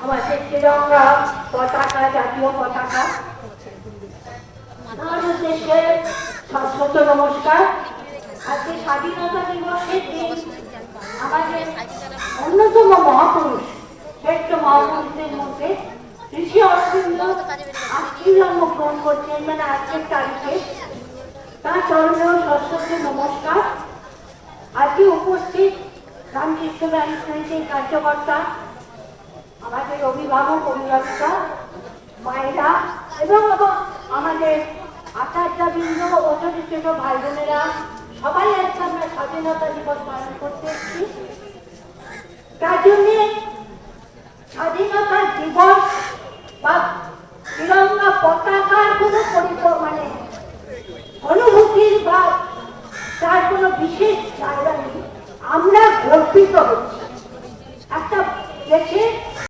আমাদের তিরঙ্গা পতাকা, জাতীয় পতাকা, আমার উদ্দেশ্যে সশ্রদ্ধ নমস্কার। আজকে স্বাধীনতা দিবসের দিন আমাদের অন্যতম মহাপুরুষ, শ্রেষ্ঠ মহাপুরুষদের মধ্যে ঋষি অরবিন্দ আজকে জন্মগ্রহণ করছেন, মানে আজকের তারিখে। তার চরণেও সশ্রদ্ধ নমস্কার। আজকে উপস্থিত রামকৃষ্ণ ব্যাংকের কার্যকর্তা, আমাদের অভিভাবক অভিভাবিকা, মায়েরা এবং আমাদের আচার্যবৃন্দ ও ছোট ছোট ভাই বোনেরা, সবাই আজকে আমরা স্বাধীনতা দিবস পালন করতে এসেছি। তার জন্যে স্বাধীনতা দিবস বা তিরঙ্গা পতাকার কোনো মানে অনুভূতির বা তার কোনো বিশেষ জায়গা নেই। আমরা গর্বিত হচ্ছি একটা দেশের